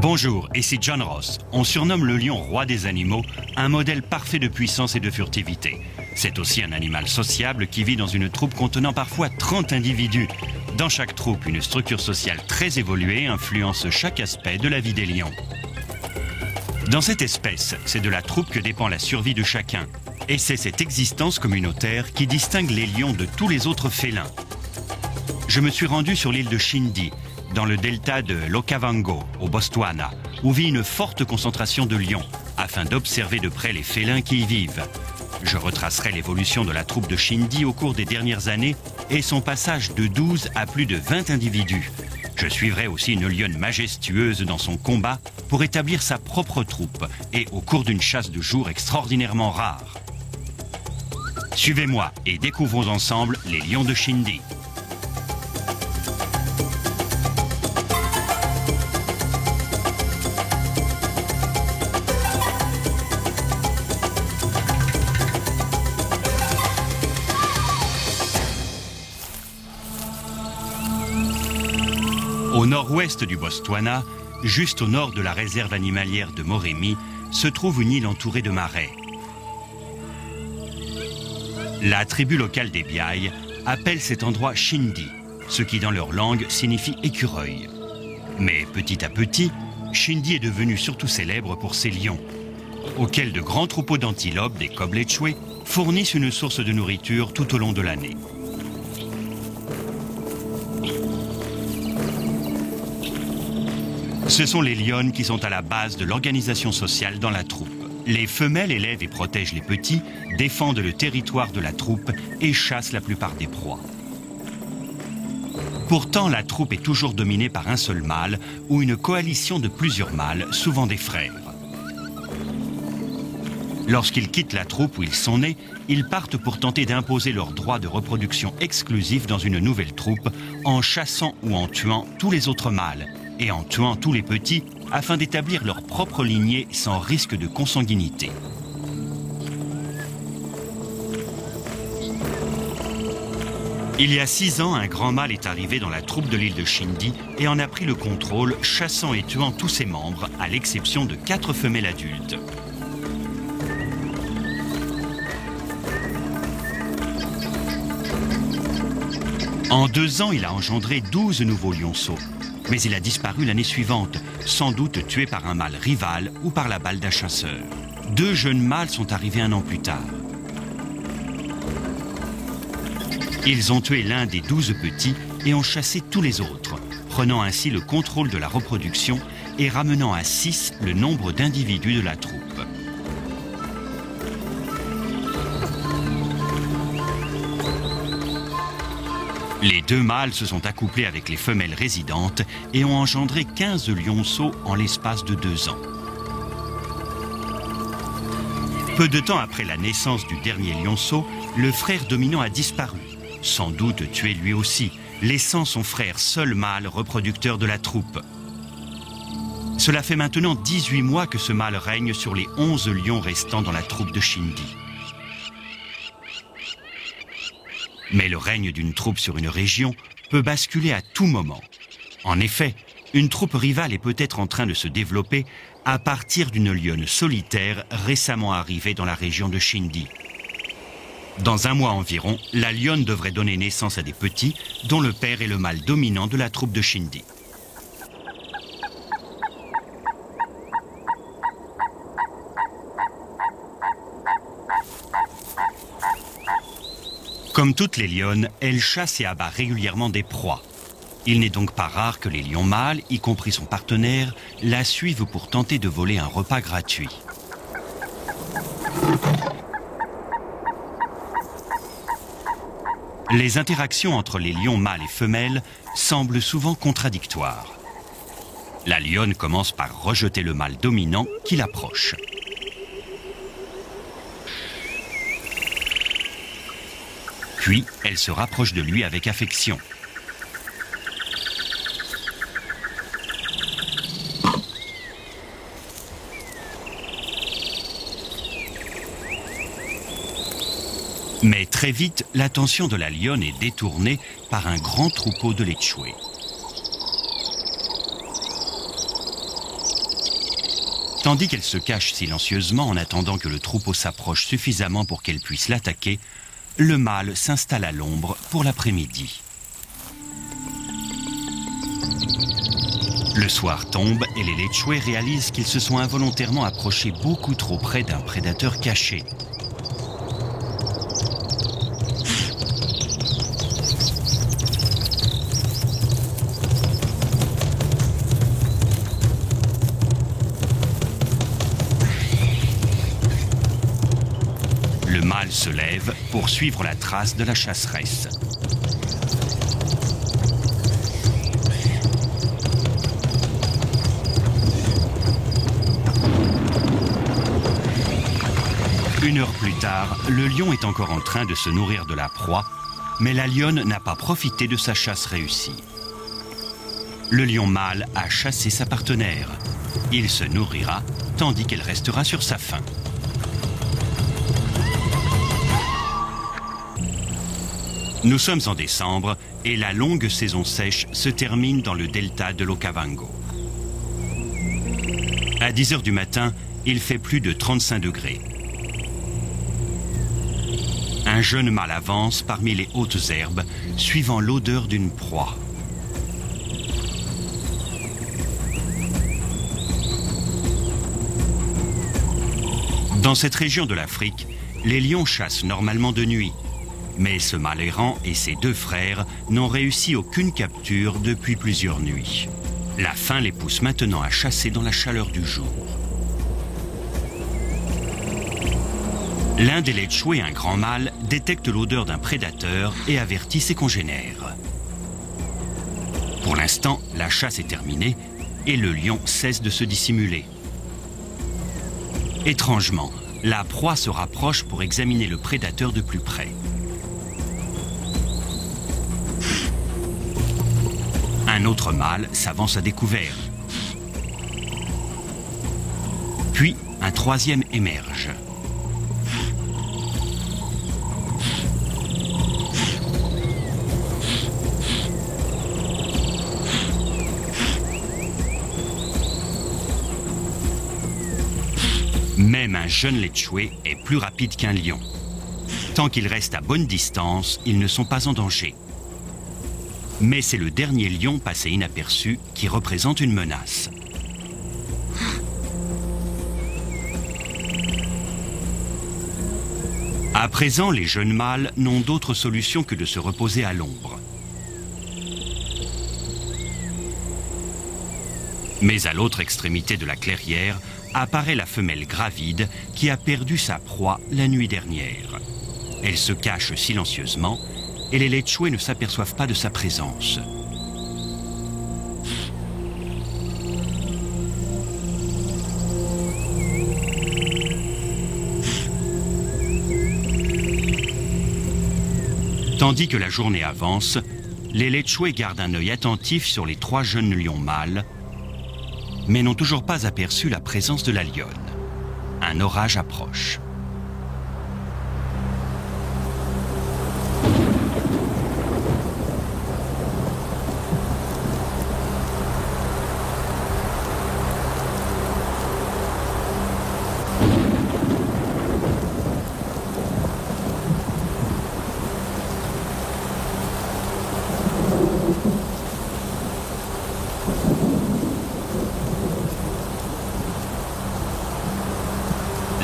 Bonjour, ici John Ross. On surnomme le lion roi des animaux, un modèle parfait de puissance et de furtivité. C'est aussi un animal sociable qui vit dans une troupe contenant parfois 30 individus. Dans chaque troupe, une structure sociale très évoluée influence chaque aspect de la vie des lions. Dans cette espèce, c'est de la troupe que dépend la survie de chacun. Et c'est cette existence communautaire qui distingue les lions de tous les autres félins. Je me suis rendu sur l'île de Shindy, dans le delta de l'Okavango, au Botswana, où vit une forte concentration de lions, afin d'observer de près les félins qui y vivent. Je retracerai l'évolution de la troupe de Shindy au cours des dernières années et son passage de 12 à plus de 20 individus. Je suivrai aussi une lionne majestueuse dans son combat pour établir sa propre troupe et au cours d'une chasse de jour extraordinairement rare. Suivez-moi et découvrons ensemble les lions de Shindy. Au nord-ouest du Botswana, juste au nord de la réserve animalière de Moremi, se trouve une île entourée de marais. La tribu locale des Biaï appelle cet endroit Shindy, ce qui dans leur langue signifie écureuil. Mais petit à petit, Shindy est devenu surtout célèbre pour ses lions, auxquels de grands troupeaux d'antilopes, des kobletchwe, fournissent une source de nourriture tout au long de l'année. Ce sont les lionnes qui sont à la base de l'organisation sociale dans la troupe. Les femelles élèvent et protègent les petits, défendent le territoire de la troupe et chassent la plupart des proies. Pourtant, la troupe est toujours dominée par un seul mâle ou une coalition de plusieurs mâles, souvent des frères. Lorsqu'ils quittent la troupe où ils sont nés, ils partent pour tenter d'imposer leur droit de reproduction exclusif dans une nouvelle troupe en chassant ou en tuant tous les autres mâles et en tuant tous les petits afin d'établir leur propre lignée sans risque de consanguinité. Il y a 6 ans, un grand mâle est arrivé dans la troupe de l'île de Shindy et en a pris le contrôle, chassant et tuant tous ses membres, à l'exception de 4 femelles adultes. En 2 ans, il a engendré 12 nouveaux lionceaux. Mais il a disparu l'année suivante, sans doute tué par un mâle rival ou par la balle d'un chasseur. 2 jeunes mâles sont arrivés 1 an plus tard. Ils ont tué l'un des 12 petits et ont chassé tous les autres, prenant ainsi le contrôle de la reproduction et ramenant à 6 le nombre d'individus de la troupe. Les 2 mâles se sont accouplés avec les femelles résidentes et ont engendré 15 lionceaux en l'espace de 2 ans. Peu de temps après la naissance du dernier lionceau, le frère dominant a disparu, sans doute tué lui aussi, laissant son frère seul mâle reproducteur de la troupe. Cela fait maintenant 18 mois que ce mâle règne sur les 11 lions restants dans la troupe de Shindy. Mais le règne d'une troupe sur une région peut basculer à tout moment. En effet, une troupe rivale est peut-être en train de se développer à partir d'une lionne solitaire récemment arrivée dans la région de Shindy. Dans 1 mois environ, la lionne devrait donner naissance à des petits dont le père est le mâle dominant de la troupe de Shindy. Comme toutes les lionnes, elle chasse et abat régulièrement des proies. Il n'est donc pas rare que les lions mâles, y compris son partenaire, la suivent pour tenter de voler un repas gratuit. Les interactions entre les lions mâles et femelles semblent souvent contradictoires. La lionne commence par rejeter le mâle dominant qui l'approche. Puis, elle se rapproche de lui avec affection. Mais très vite, l'attention de la lionne est détournée par un grand troupeau de Lechwe. Tandis qu'elle se cache silencieusement en attendant que le troupeau s'approche suffisamment pour qu'elle puisse l'attaquer, le mâle s'installe à l'ombre pour l'après-midi. Le soir tombe et les Lechwe réalisent qu'ils se sont involontairement approchés beaucoup trop près d'un prédateur caché. Le mâle se lève pour suivre la trace de la chasseresse. Une heure plus tard, le lion est encore en train de se nourrir de la proie, mais la lionne n'a pas profité de sa chasse réussie. Le lion mâle a chassé sa partenaire. Il se nourrira tandis qu'elle restera sur sa faim. Nous sommes en décembre et la longue saison sèche se termine dans le delta de l'Okavango. À 10 heures du matin, il fait plus de 35 degrés. Un jeune mâle avance parmi les hautes herbes, suivant l'odeur d'une proie. Dans cette région de l'Afrique, les lions chassent normalement de nuit. Mais ce mâle errant et ses deux frères n'ont réussi aucune capture depuis plusieurs nuits. La faim les pousse maintenant à chasser dans la chaleur du jour. L'un des Lechwe, un grand mâle, détecte l'odeur d'un prédateur et avertit ses congénères. Pour l'instant, la chasse est terminée et le lion cesse de se dissimuler. Étrangement, la proie se rapproche pour examiner le prédateur de plus près. Un autre mâle s'avance à découvert. Puis, un troisième émerge. Même un jeune Lechwe est plus rapide qu'un lion. Tant qu'ils restent à bonne distance, ils ne sont pas en danger. Mais c'est le dernier lion passé inaperçu qui représente une menace. À présent, les jeunes mâles n'ont d'autre solution que de se reposer à l'ombre. Mais à l'autre extrémité de la clairière, apparaît la femelle gravide qui a perdu sa proie la nuit dernière. Elle se cache silencieusement et les Lechwe ne s'aperçoivent pas de sa présence. Tandis que la journée avance, les Lechwe gardent un œil attentif sur les trois jeunes lions mâles, mais n'ont toujours pas aperçu la présence de la lionne. Un orage approche.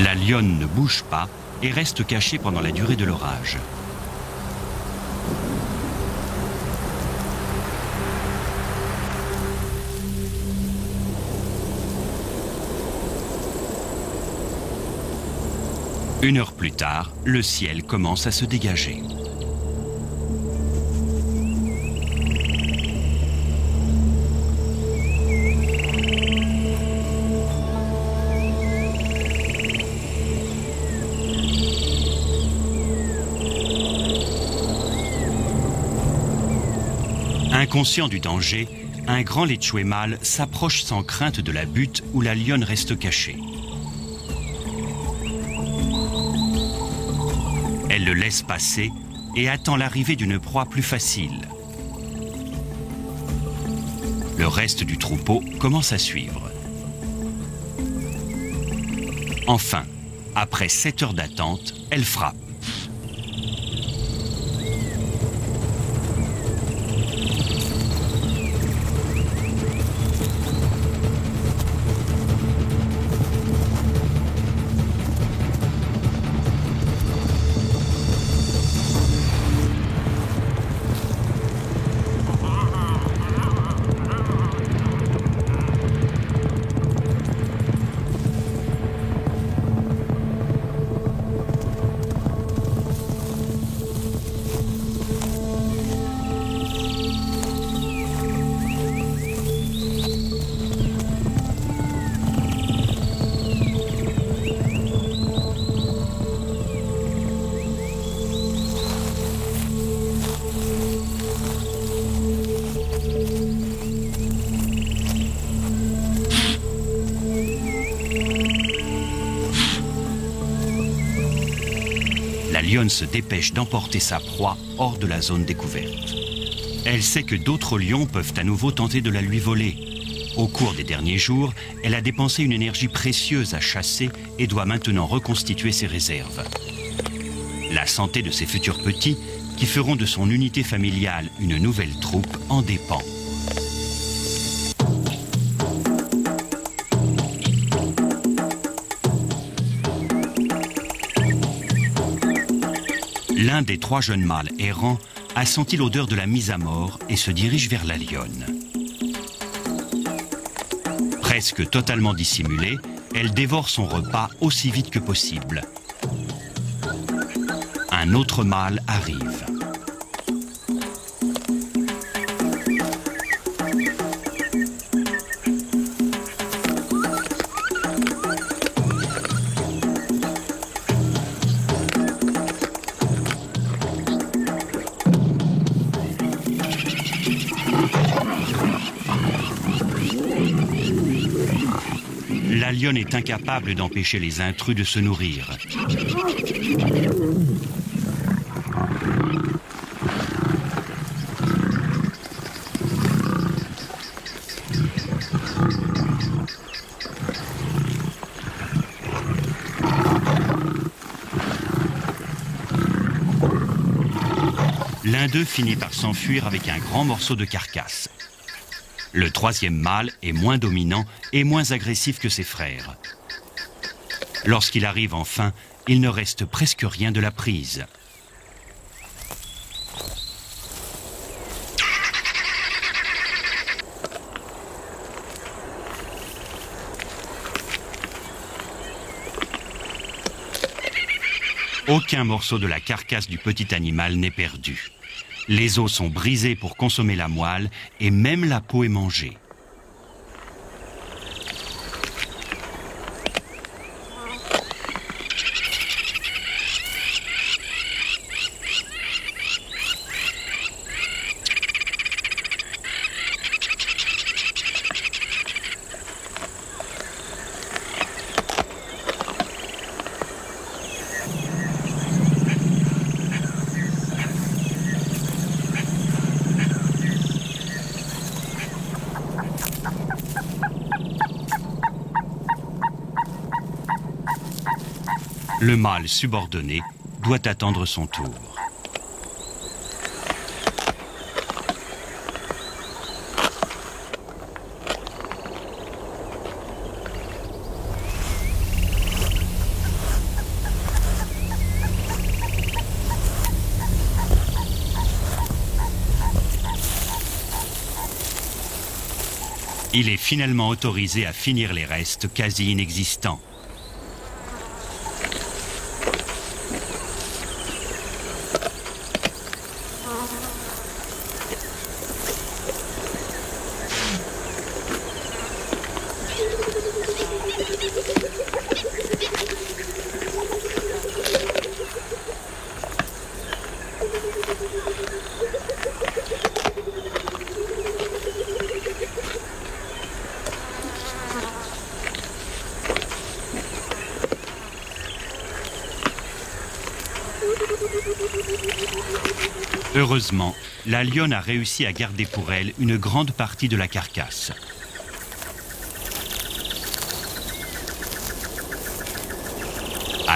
La lionne ne bouge pas et reste cachée pendant la durée de l'orage. Une heure plus tard, le ciel commence à se dégager. Inconscient du danger, un grand Lechwe mâle s'approche sans crainte de la butte où la lionne reste cachée. Elle le laisse passer et attend l'arrivée d'une proie plus facile. Le reste du troupeau commence à suivre. Enfin, après 7 heures d'attente, elle frappe. La lionne se dépêche d'emporter sa proie hors de la zone découverte. Elle sait que d'autres lions peuvent à nouveau tenter de la lui voler. Au cours des derniers jours, elle a dépensé une énergie précieuse à chasser et doit maintenant reconstituer ses réserves. La santé de ses futurs petits, qui feront de son unité familiale une nouvelle troupe, en dépend. L'un des 3 jeunes mâles errants a senti l'odeur de la mise à mort et se dirige vers la lionne. Presque totalement dissimulée, elle dévore son repas aussi vite que possible. Un autre mâle arrive. La lionne est incapable d'empêcher les intrus de se nourrir. L'un d'eux finit par s'enfuir avec un grand morceau de carcasse. Le 3e mâle est moins dominant et moins agressif que ses frères. Lorsqu'il arrive enfin, il ne reste presque rien de la prise. Aucun morceau de la carcasse du petit animal n'est perdu. Les os sont brisés pour consommer la moelle et même la peau est mangée. Le mâle subordonné doit attendre son tour. Il est finalement autorisé à finir les restes quasi inexistants. Heureusement, la lionne a réussi à garder pour elle une grande partie de la carcasse.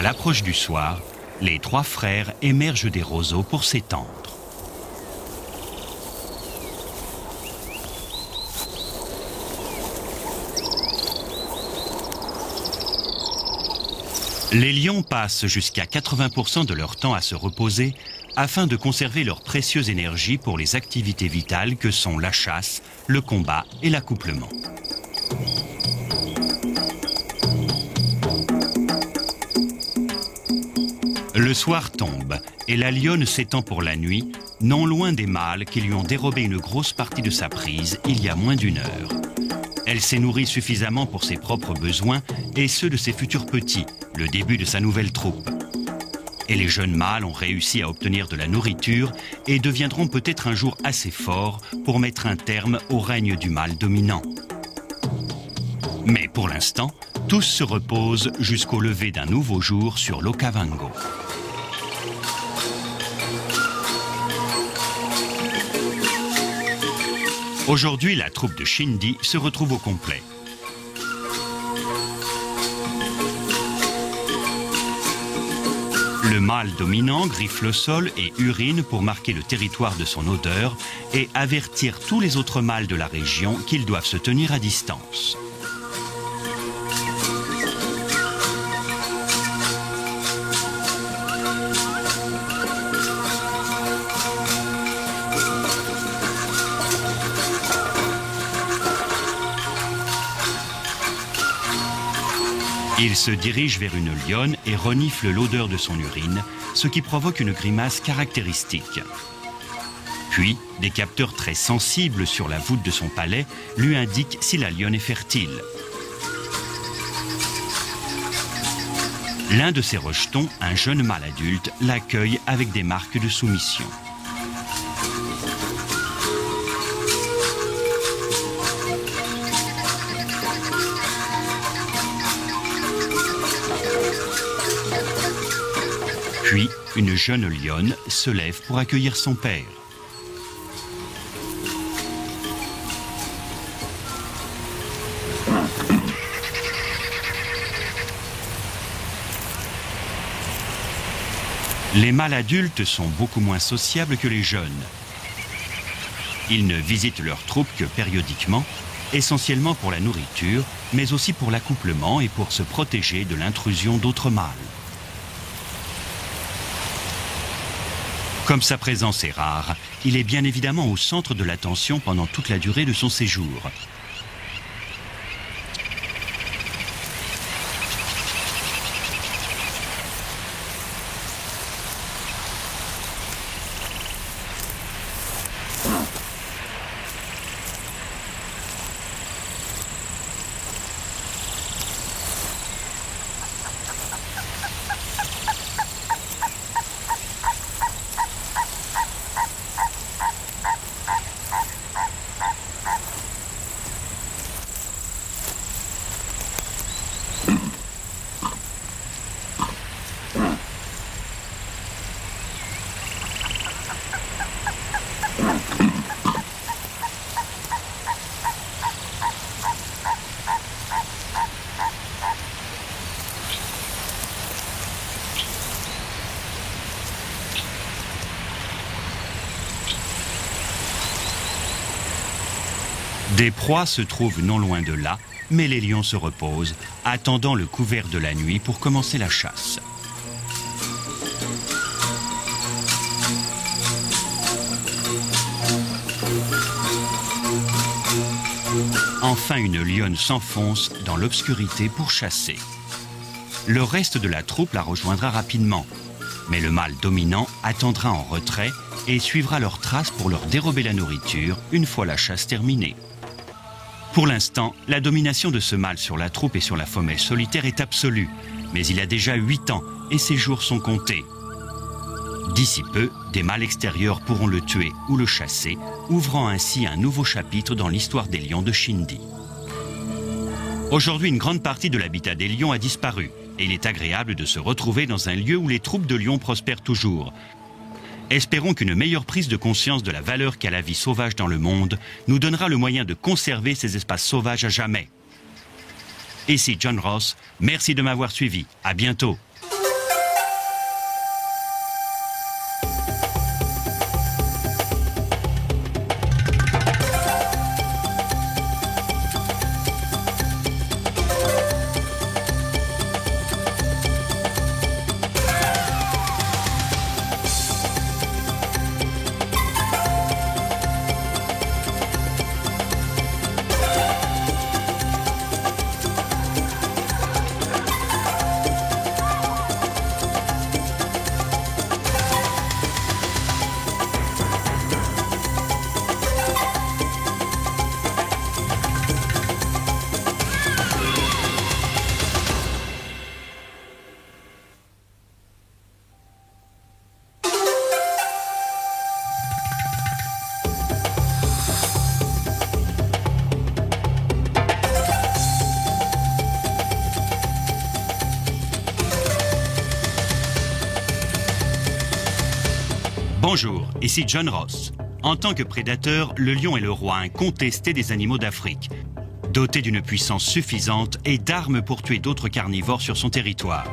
l'approche du soir, les trois frères émergent des roseaux pour s'étendre. Les lions passent jusqu'à 80% de leur temps à se reposer afin de conserver leur précieuse énergie pour les activités vitales que sont la chasse, le combat et l'accouplement. Le soir tombe et la lionne s'étend pour la nuit, non loin des mâles qui lui ont dérobé une grosse partie de sa prise il y a moins d'1 heure. Elle s'est nourrie suffisamment pour ses propres besoins et ceux de ses futurs petits, le début de sa nouvelle troupe. Et les jeunes mâles ont réussi à obtenir de la nourriture et deviendront peut-être un jour assez forts pour mettre un terme au règne du mâle dominant. Mais pour l'instant, tous se reposent jusqu'au lever d'un nouveau jour sur l'Okavango. Aujourd'hui, la troupe de Shindy se retrouve au complet. Le mâle dominant griffe le sol et urine pour marquer le territoire de son odeur et avertir tous les autres mâles de la région qu'ils doivent se tenir à distance. Il se dirige vers une lionne et renifle l'odeur de son urine, ce qui provoque une grimace caractéristique. Puis, des capteurs très sensibles sur la voûte de son palais lui indiquent si la lionne est fertile. L'un de ses rejetons, un jeune mâle adulte, l'accueille avec des marques de soumission. Puis, une jeune lionne se lève pour accueillir son père. Les mâles adultes sont beaucoup moins sociables que les jeunes. Ils ne visitent leur troupe que périodiquement, essentiellement pour la nourriture, mais aussi pour l'accouplement et pour se protéger de l'intrusion d'autres mâles. Comme sa présence est rare, il est bien évidemment au centre de l'attention pendant toute la durée de son séjour. Des proies se trouvent non loin de là, mais les lions se reposent, attendant le couvert de la nuit pour commencer la chasse. Enfin, une lionne s'enfonce dans l'obscurité pour chasser. Le reste de la troupe la rejoindra rapidement, mais le mâle dominant attendra en retrait et suivra leurs traces pour leur dérober la nourriture une fois la chasse terminée. Pour l'instant, la domination de ce mâle sur la troupe et sur la femelle solitaire est absolue, mais il a déjà 8 ans et ses jours sont comptés. D'ici peu, des mâles extérieurs pourront le tuer ou le chasser, ouvrant ainsi un nouveau chapitre dans l'histoire des lions de Shindy. Aujourd'hui, une grande partie de l'habitat des lions a disparu, et il est agréable de se retrouver dans un lieu où les troupes de lions prospèrent toujours. Espérons qu'une meilleure prise de conscience de la valeur qu'a la vie sauvage dans le monde nous donnera le moyen de conserver ces espaces sauvages à jamais. Ici John Ross, merci de m'avoir suivi. À bientôt. Bonjour, ici John Ross. En tant que prédateur, le lion est le roi incontesté des animaux d'Afrique, doté d'une puissance suffisante et d'armes pour tuer d'autres carnivores sur son territoire.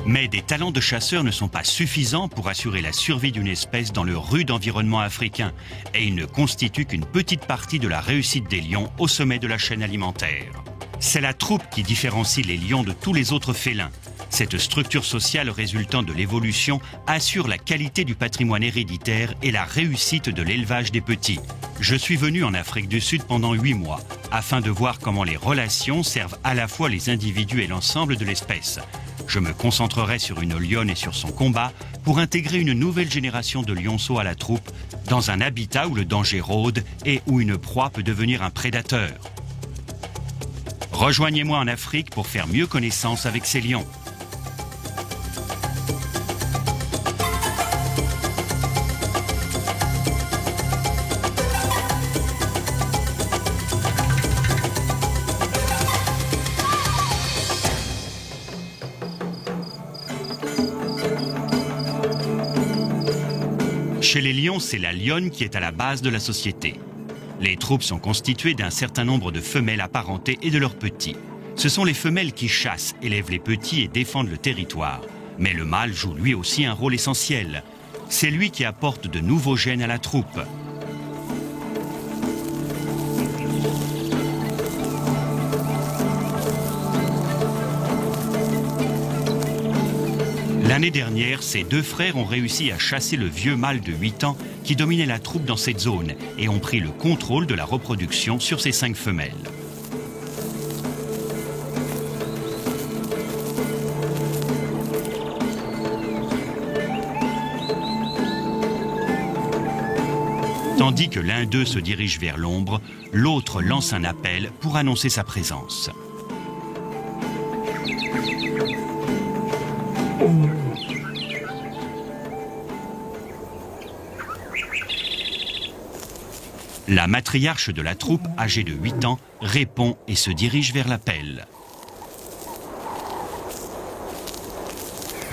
Mais des talents de chasseur ne sont pas suffisants pour assurer la survie d'une espèce dans le rude environnement africain, et ils ne constituent qu'une petite partie de la réussite des lions au sommet de la chaîne alimentaire. C'est la troupe qui différencie les lions de tous les autres félins. Cette structure sociale résultant de l'évolution assure la qualité du patrimoine héréditaire et la réussite de l'élevage des petits. Je suis venu en Afrique du Sud pendant 8 mois, afin de voir comment les relations servent à la fois les individus et l'ensemble de l'espèce. Je me concentrerai sur une lionne et sur son combat pour intégrer une nouvelle génération de lionceaux à la troupe dans un habitat où le danger rôde et où une proie peut devenir un prédateur. Rejoignez-moi en Afrique pour faire mieux connaissance avec ces lions. Chez les lions, c'est la lionne qui est à la base de la société. Les troupes sont constituées d'un certain nombre de femelles apparentées et de leurs petits. Ce sont les femelles qui chassent, élèvent les petits et défendent le territoire. Mais le mâle joue lui aussi un rôle essentiel. C'est lui qui apporte de nouveaux gènes à la troupe. L'année dernière, ces deux frères ont réussi à chasser le vieux mâle de 8 ans qui dominait la troupe dans cette zone et ont pris le contrôle de la reproduction sur ces 5 femelles. Tandis que l'un d'eux se dirige vers l'ombre, l'autre lance un appel pour annoncer sa présence. La matriarche de la troupe, âgée de 8 ans, répond et se dirige vers l'appel.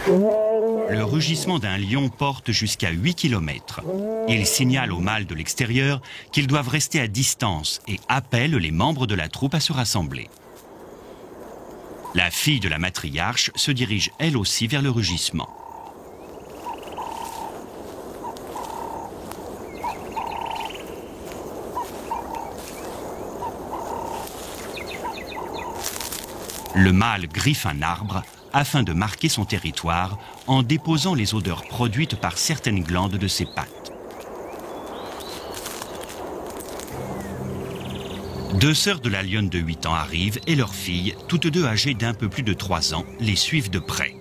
Le rugissement d'un lion porte jusqu'à 8 km. Il signale aux mâles de l'extérieur qu'ils doivent rester à distance et appelle les membres de la troupe à se rassembler. La fille de la matriarche se dirige elle aussi vers le rugissement. Le mâle griffe un arbre afin de marquer son territoire en déposant les odeurs produites par certaines glandes de ses pattes. Deux sœurs de la lionne de 8 ans arrivent et leurs filles, toutes deux âgées d'un peu plus de 3 ans, les suivent de près.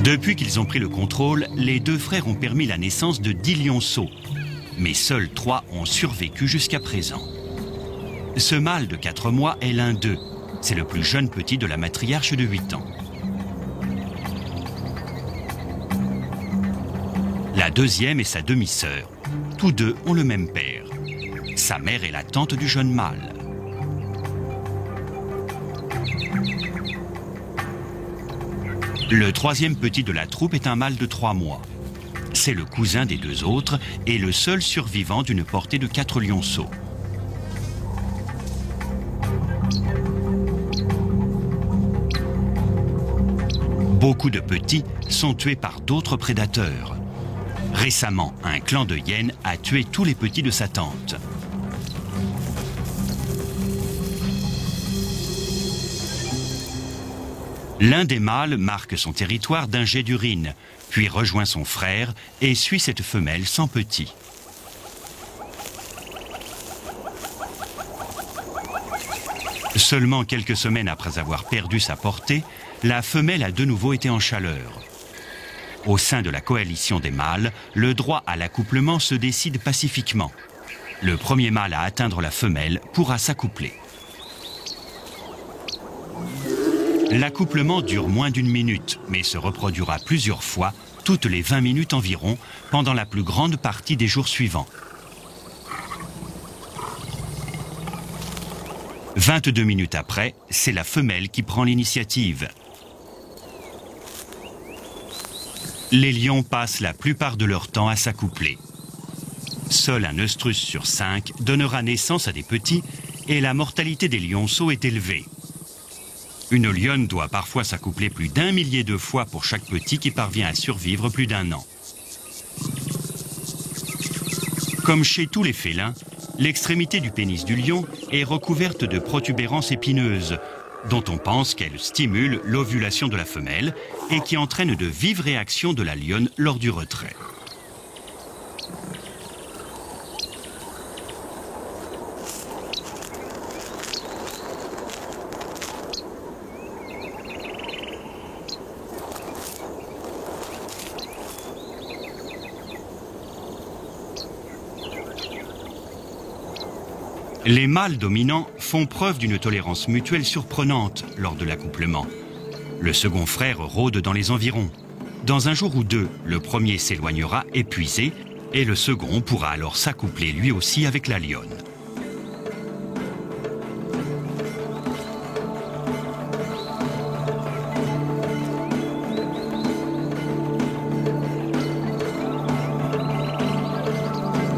Depuis qu'ils ont pris le contrôle, les deux frères ont permis la naissance de 10 lionceaux, mais seuls 3 ont survécu jusqu'à présent. Ce mâle de 4 mois est l'un d'eux. C'est le plus jeune petit de la matriarche de 8 ans. La deuxième est sa demi-sœur. Tous deux ont le même père. Sa mère est la tante du jeune mâle. Le troisième petit de la troupe est un mâle de 3 mois. C'est le cousin des deux autres et le seul survivant d'une portée de 4 lionceaux. Beaucoup de petits sont tués par d'autres prédateurs. Récemment, un clan de hyènes a tué tous les petits de sa tante. L'un des mâles marque son territoire d'un jet d'urine, puis rejoint son frère et suit cette femelle sans petits. Seulement quelques semaines après avoir perdu sa portée, la femelle a de nouveau été en chaleur. Au sein de la coalition des mâles, le droit à l'accouplement se décide pacifiquement. Le premier mâle à atteindre la femelle pourra s'accoupler. L'accouplement dure moins d'1 minute, mais se reproduira plusieurs fois, toutes les 20 minutes environ, pendant la plus grande partie des jours suivants. 22 minutes après, c'est la femelle qui prend l'initiative. Les lions passent la plupart de leur temps à s'accoupler. Seul un œstrus sur 5 donnera naissance à des petits et la mortalité des lionceaux est élevée. Une lionne doit parfois s'accoupler plus d'1 millier de fois pour chaque petit qui parvient à survivre plus d'1 an. Comme chez tous les félins, l'extrémité du pénis du lion est recouverte de protubérances épineuses, dont on pense qu'elles stimulent l'ovulation de la femelle et qui entraînent de vives réactions de la lionne lors du retrait. Les mâles dominants font preuve d'une tolérance mutuelle surprenante lors de l'accouplement. Le second frère rôde dans les environs. Dans un jour ou deux, le premier s'éloignera épuisé et le second pourra alors s'accoupler lui aussi avec la lionne.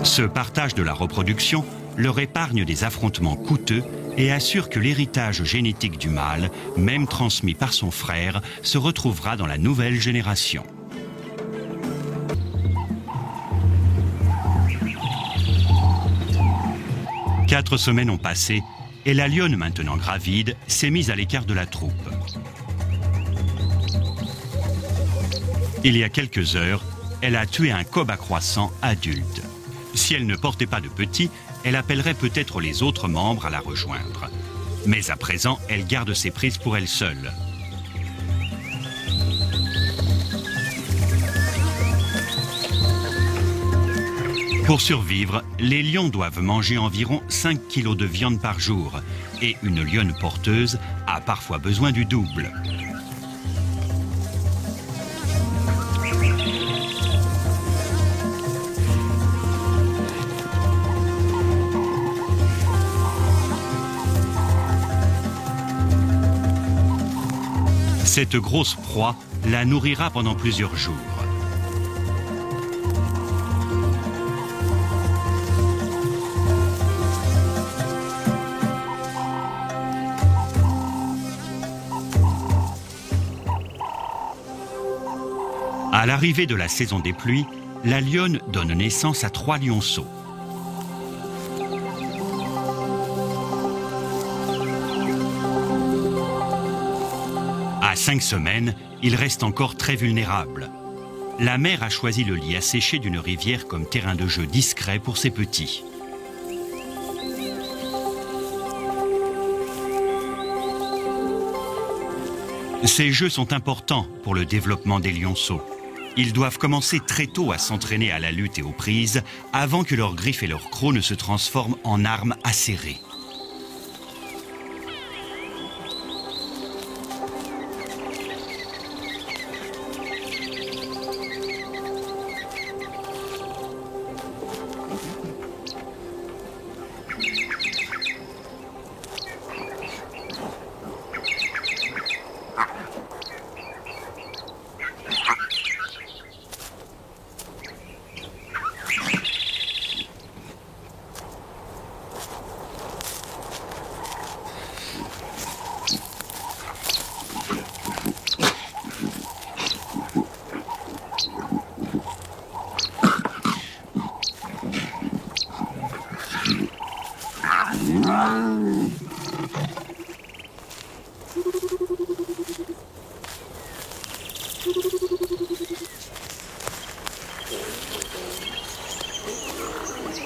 Ce partage de la reproduction leur épargne des affrontements coûteux et assure que l'héritage génétique du mâle, même transmis par son frère, se retrouvera dans la nouvelle génération. Quatre semaines ont passé et la lionne, maintenant gravide, s'est mise à l'écart de la troupe. Il y a quelques heures, elle a tué un cob croissant adulte. Si elle ne portait pas de petits, elle appellerait peut-être les autres membres à la rejoindre. Mais à présent, elle garde ses prises pour elle seule. Pour survivre, les lions doivent manger environ 5 kilos de viande par jour et une lionne porteuse a parfois besoin du double. Cette grosse proie la nourrira pendant plusieurs jours. À l'arrivée de la saison des pluies, la lionne donne naissance à 3 lionceaux. À 5 semaines, il reste encore très vulnérable. La mère a choisi le lit asséché d'une rivière comme terrain de jeu discret pour ses petits. Ces jeux sont importants pour le développement des lionceaux. Ils doivent commencer très tôt à s'entraîner à la lutte et aux prises avant que leurs griffes et leurs crocs ne se transforment en armes acérées.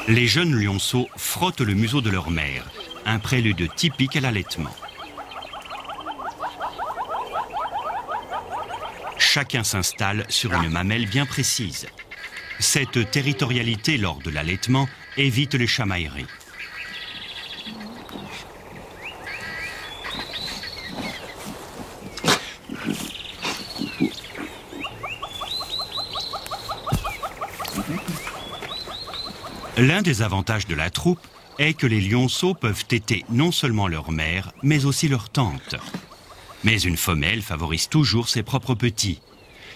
Les jeunes lionceaux frottent le museau de leur mère, un prélude typique à l'allaitement. Chacun s'installe sur une mamelle bien précise. Cette territorialité lors de l'allaitement évite les chamailleries. L'un des avantages de la troupe est que les lionceaux peuvent téter non seulement leur mère, mais aussi leur tante. Mais une femelle favorise toujours ses propres petits.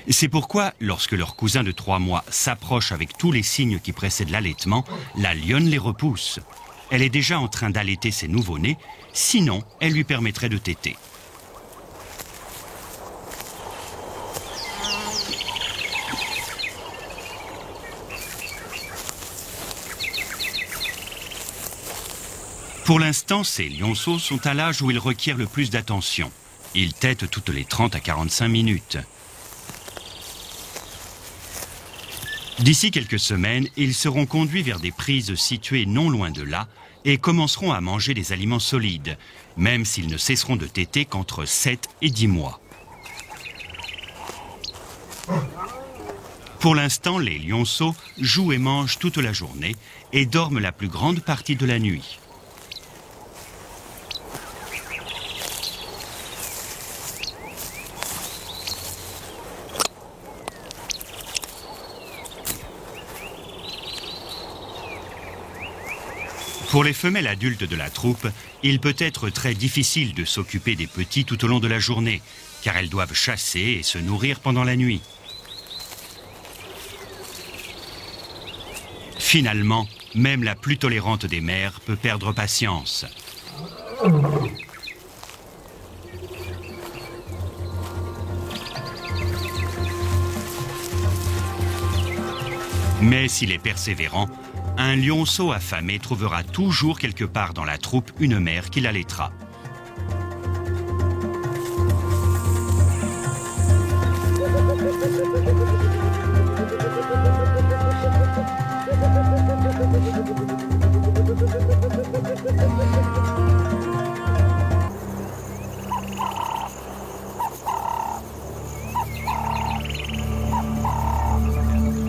C'est pourquoi, lorsque leur cousin de 3 mois s'approche avec tous les signes qui précèdent l'allaitement, la lionne les repousse. Elle est déjà en train d'allaiter ses nouveau-nés, sinon elle lui permettrait de téter. Pour l'instant, ces lionceaux sont à l'âge où ils requièrent le plus d'attention. Ils tètent toutes les 30 à 45 minutes. D'ici quelques semaines, ils seront conduits vers des prises situées non loin de là et commenceront à manger des aliments solides, même s'ils ne cesseront de téter qu'entre 7 et 10 mois. Pour l'instant, les lionceaux jouent et mangent toute la journée et dorment la plus grande partie de la nuit. Pour les femelles adultes de la troupe, il peut être très difficile de s'occuper des petits tout au long de la journée, car elles doivent chasser et se nourrir pendant la nuit. Finalement, même la plus tolérante des mères peut perdre patience. Mais s'il est persévérant, un lionceau affamé trouvera toujours quelque part dans la troupe une mère qui l'allaitera.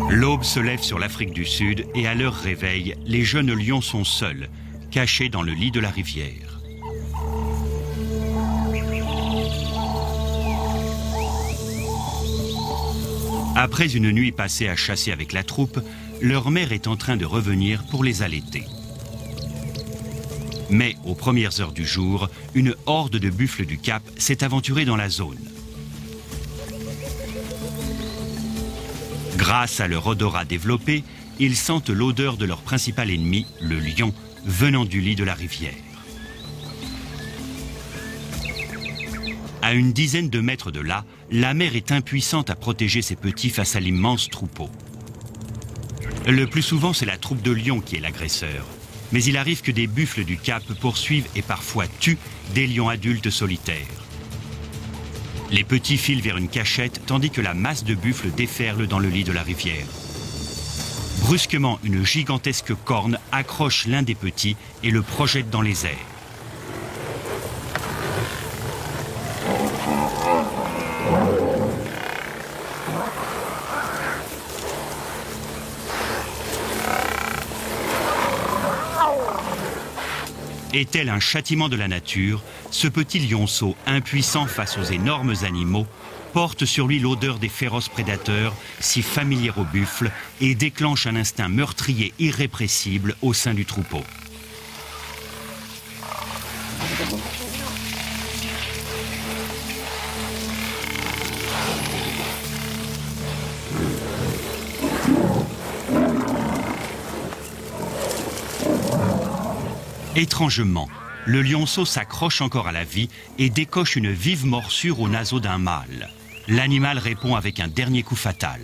L'aube se lève sur l'Afrique du Sud et à leur réveil, les jeunes lions sont seuls, cachés dans le lit de la rivière. Après une nuit passée à chasser avec la troupe, leur mère est en train de revenir pour les allaiter. Mais aux premières heures du jour, une horde de buffles du Cap s'est aventurée dans la zone. Grâce à leur odorat développé, ils sentent l'odeur de leur principal ennemi, le lion, venant du lit de la rivière. À une dizaine de mètres de là, la mère est impuissante à protéger ses petits face à l'immense troupeau. Le plus souvent, c'est la troupe de lions qui est l'agresseur. Mais il arrive que des buffles du Cap poursuivent et parfois tuent des lions adultes solitaires. Les petits filent vers une cachette tandis que la masse de buffles déferle dans le lit de la rivière. Brusquement, une gigantesque corne accroche l'un des petits et le projette dans les airs. Est-elle un châtiment de la nature? Ce petit lionceau, impuissant face aux énormes animaux, porte sur lui l'odeur des féroces prédateurs, si familiers aux buffles, et déclenche un instinct meurtrier irrépressible au sein du troupeau. Étrangement, le lionceau s'accroche encore à la vie et décoche une vive morsure au naseau d'un mâle. L'animal répond avec un dernier coup fatal.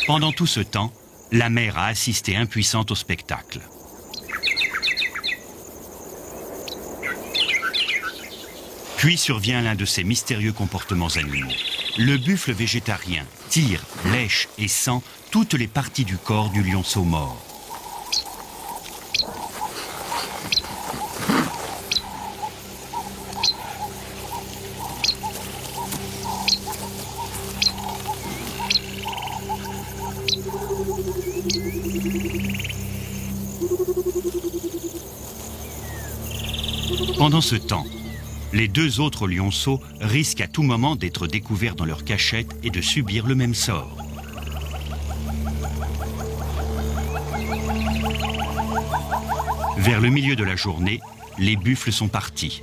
Pendant tout ce temps, la mère a assisté impuissante au spectacle. Puis survient l'un de ces mystérieux comportements animaux. Le buffle végétarien tire, lèche et sent toutes les parties du corps du lionceau mort. Pendant ce temps, les deux autres lionceaux risquent à tout moment d'être découverts dans leur cachette et de subir le même sort. Vers le milieu de la journée, les buffles sont partis.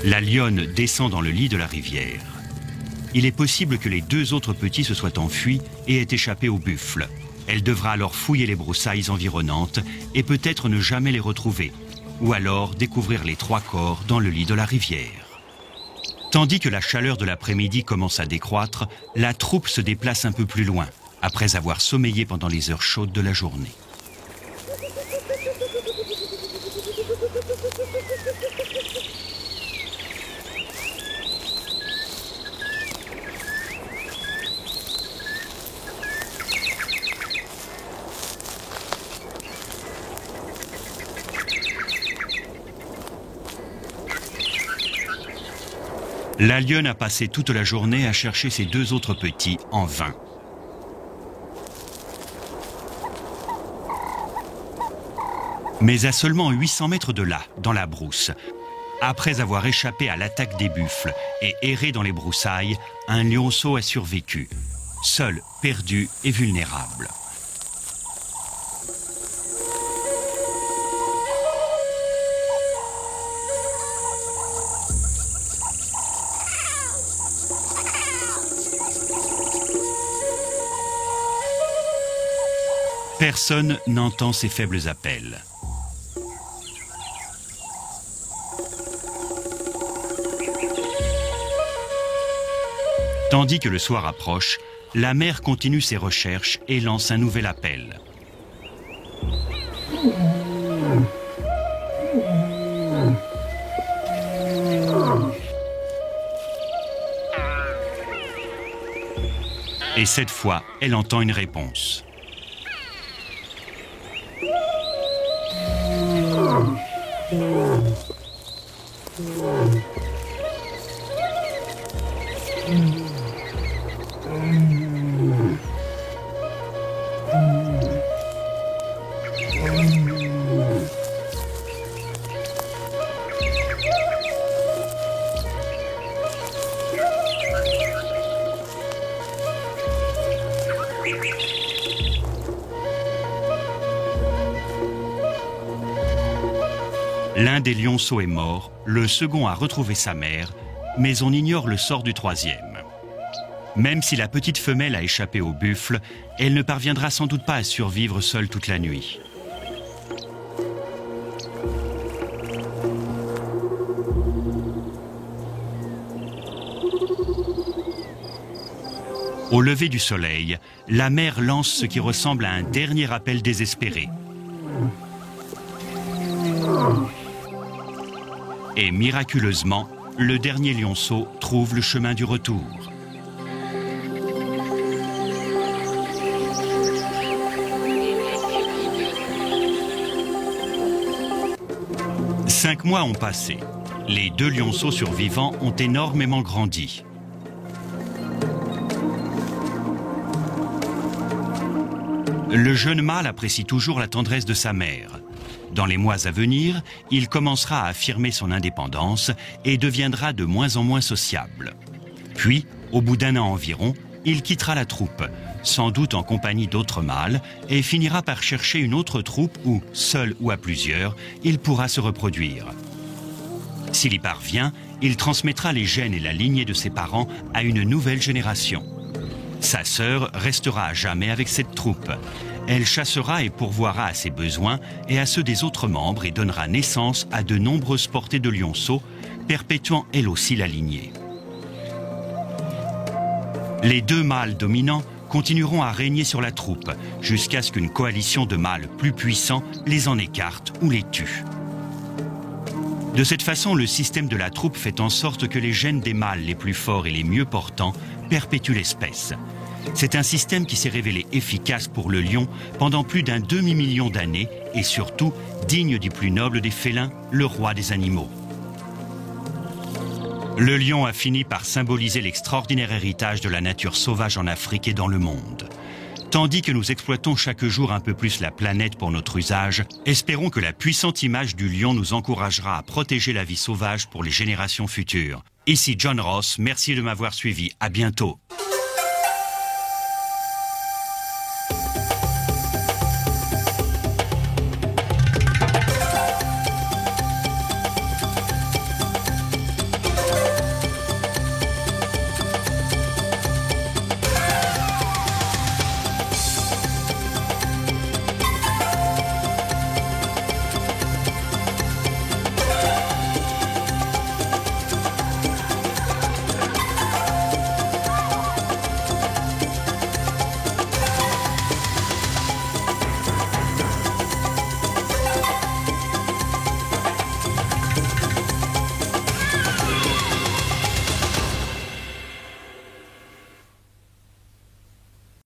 La lionne descend dans le lit de la rivière. Il est possible que les 2 autres petits se soient enfuis et aient échappé aux buffles. Elle devra alors fouiller les broussailles environnantes et peut-être ne jamais les retrouver, ou alors découvrir les 3 corps dans le lit de la rivière. Tandis que la chaleur de l'après-midi commence à décroître, la troupe se déplace un peu plus loin, après avoir sommeillé pendant les heures chaudes de la journée. La lionne a passé toute la journée à chercher ses 2 autres petits en vain. Mais à seulement 800 mètres de là, dans la brousse, après avoir échappé à l'attaque des buffles et erré dans les broussailles, un lionceau a survécu, seul, perdu et vulnérable. Personne n'entend ces faibles appels. Tandis que le soir approche, la mère continue ses recherches et lance un nouvel appel. Et cette fois, elle entend une réponse. L'un des lionceaux est mort, le second a retrouvé sa mère, mais on ignore le sort du 3e. Même si la petite femelle a échappé au buffle, elle ne parviendra sans doute pas à survivre seule toute la nuit. Au lever du soleil, la mère lance ce qui ressemble à un dernier appel désespéré. Et miraculeusement, le dernier lionceau trouve le chemin du retour. Cinq mois ont passé. Les 2 lionceaux survivants ont énormément grandi. Le jeune mâle apprécie toujours la tendresse de sa mère. Dans les mois à venir, il commencera à affirmer son indépendance et deviendra de moins en moins sociable. Puis, au bout d'1 an environ, il quittera la troupe, sans doute en compagnie d'autres mâles, et finira par chercher une autre troupe où, seul ou à plusieurs, il pourra se reproduire. S'il y parvient, il transmettra les gènes et la lignée de ses parents à une nouvelle génération. Sa sœur restera à jamais avec cette troupe. Elle chassera et pourvoira à ses besoins et à ceux des autres membres et donnera naissance à de nombreuses portées de lionceaux, perpétuant elle aussi la lignée. Les 2 mâles dominants continueront à régner sur la troupe jusqu'à ce qu'une coalition de mâles plus puissants les en écarte ou les tue. De cette façon, le système de la troupe fait en sorte que les gènes des mâles les plus forts et les mieux portants perpétuent l'espèce. C'est un système qui s'est révélé efficace pour le lion pendant plus d'1 demi-million d'années et surtout digne du plus noble des félins, le roi des animaux. Le lion a fini par symboliser l'extraordinaire héritage de la nature sauvage en Afrique et dans le monde. Tandis que nous exploitons chaque jour un peu plus la planète pour notre usage, espérons que la puissante image du lion nous encouragera à protéger la vie sauvage pour les générations futures. Ici John Ross, merci de m'avoir suivi, à bientôt.